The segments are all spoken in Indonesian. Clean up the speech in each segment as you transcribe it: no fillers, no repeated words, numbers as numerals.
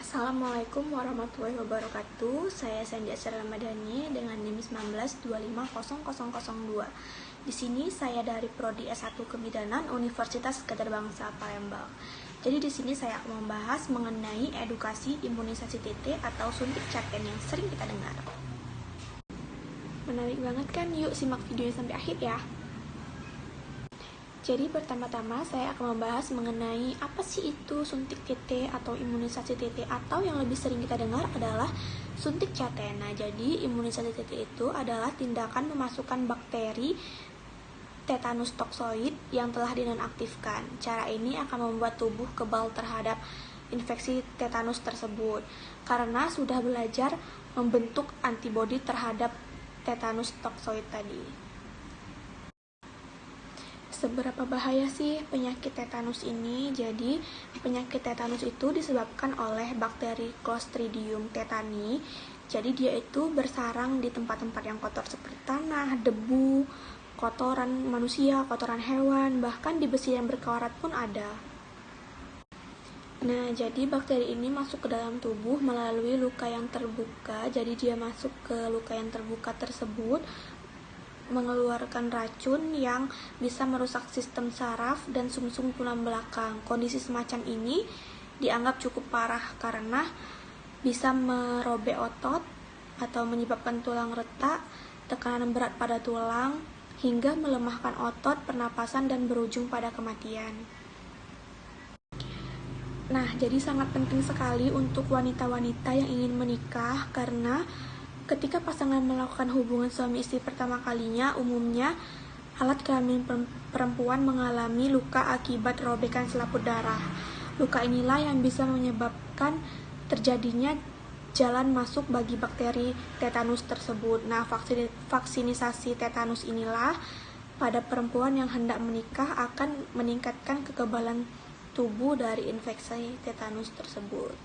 Assalamualaikum warahmatullahi wabarakatuh. Saya Sandy Asra Ramadhani dengan NIM 19250002. Di sini saya dari Prodi S1 Kebidanan Universitas Gadjah Bangsa Palembang. Jadi di sini saya akan membahas mengenai edukasi imunisasi TT atau suntik caten yang sering kita dengar. Menarik banget kan? Yuk simak videonya sampai akhir ya. Jadi pertama-tama saya akan membahas mengenai apa sih itu suntik TT atau imunisasi TT, atau yang lebih sering kita dengar adalah suntik caten. Nah, jadi imunisasi TT itu adalah tindakan memasukkan bakteri tetanus toksoid yang telah dinonaktifkan. Cara ini akan membuat tubuh kebal terhadap infeksi tetanus tersebut karena sudah belajar membentuk antibodi terhadap tetanus toksoid tadi. Seberapa bahaya sih penyakit tetanus ini? Jadi, penyakit tetanus itu disebabkan oleh bakteri Clostridium tetani. Jadi, dia itu bersarang di tempat-tempat yang kotor seperti tanah, debu, kotoran manusia, kotoran hewan, bahkan di besi yang berkarat pun ada. Nah, jadi bakteri ini masuk ke dalam tubuh melalui luka yang terbuka. Jadi, dia masuk ke luka yang terbuka tersebut, mengeluarkan racun yang bisa merusak sistem saraf dan sumsum tulang belakang. Kondisi semacam ini dianggap cukup parah karena bisa merobek otot atau menyebabkan tulang retak, tekanan berat pada tulang, hingga melemahkan otot, pernapasan, dan berujung pada kematian. Nah, jadi sangat penting sekali untuk wanita-wanita yang ingin menikah karena ketika pasangan melakukan hubungan suami istri pertama kalinya, umumnya alat kelamin perempuan mengalami luka akibat robekan selaput darah. Luka inilah yang bisa menyebabkan terjadinya jalan masuk bagi bakteri tetanus tersebut. Nah, vaksinisasi tetanus inilah pada perempuan yang hendak menikah akan meningkatkan kekebalan tubuh dari infeksi tetanus tersebut.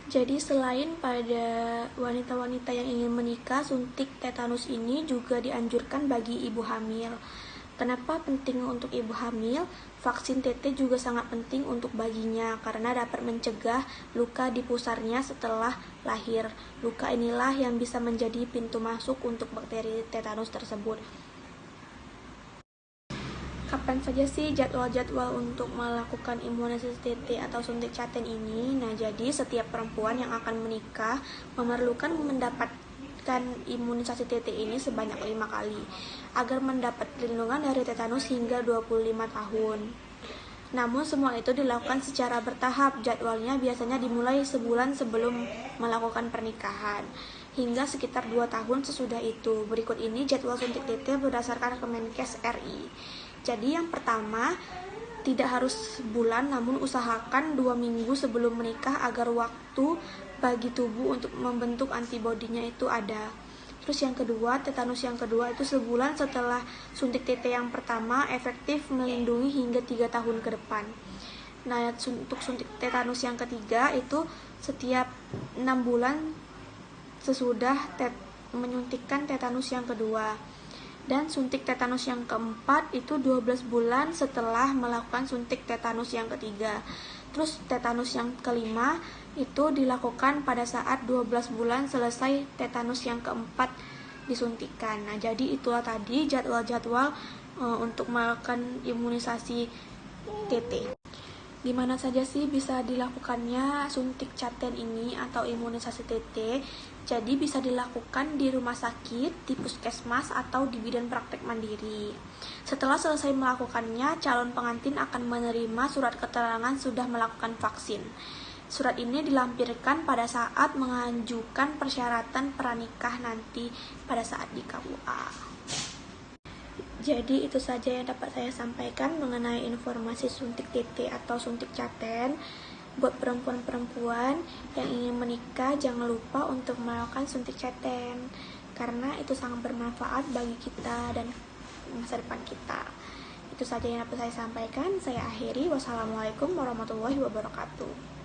Jadi selain pada wanita-wanita yang ingin menikah, suntik tetanus ini juga dianjurkan bagi ibu hamil. Kenapa penting untuk ibu hamil? Vaksin TT juga sangat penting untuk baginya karena dapat mencegah luka di pusarnya setelah lahir. Luka inilah yang bisa menjadi pintu masuk untuk bakteri tetanus tersebut. Kapan saja sih jadwal-jadwal untuk melakukan imunisasi TT atau suntik caten ini? Nah, jadi setiap perempuan yang akan menikah memerlukan mendapatkan imunisasi TT ini sebanyak 5 kali agar mendapat perlindungan dari tetanus hingga 25 tahun. Namun semua itu dilakukan secara bertahap. Jadwalnya biasanya dimulai sebulan sebelum melakukan pernikahan hingga sekitar 2 tahun sesudah itu. Berikut ini jadwal suntik TT berdasarkan Kemenkes RI. Jadi yang pertama, tidak harus sebulan, namun usahakan 2 minggu sebelum menikah agar waktu bagi tubuh untuk membentuk antibodinya itu ada. Terus yang kedua, tetanus yang kedua itu sebulan setelah suntik TT yang pertama, efektif melindungi hingga 3 tahun ke depan. Nah, untuk suntik tetanus yang ketiga itu setiap 6 bulan sesudah menyuntikkan tetanus yang kedua. Dan suntik tetanus yang keempat itu 12 bulan setelah melakukan suntik tetanus yang ketiga. Terus tetanus yang kelima itu dilakukan pada saat 12 bulan selesai tetanus yang keempat disuntikan. Nah, jadi itulah tadi jadwal-jadwal untuk melakukan imunisasi TT. Gimana saja sih bisa dilakukannya suntik caten ini atau imunisasi TT? Jadi bisa dilakukan di rumah sakit, di puskesmas, atau di bidan praktek mandiri. Setelah selesai melakukannya, calon pengantin akan menerima surat keterangan sudah melakukan vaksin. Surat ini dilampirkan pada saat mengajukan persyaratan pranikah nanti pada saat di KUA. Jadi itu saja yang dapat saya sampaikan mengenai informasi suntik TT atau suntik caten. Buat perempuan-perempuan yang ingin menikah, jangan lupa untuk melakukan suntik caten karena itu sangat bermanfaat bagi kita dan masa depan kita. Itu saja yang dapat saya sampaikan. Saya akhiri. Wassalamualaikum warahmatullahi wabarakatuh.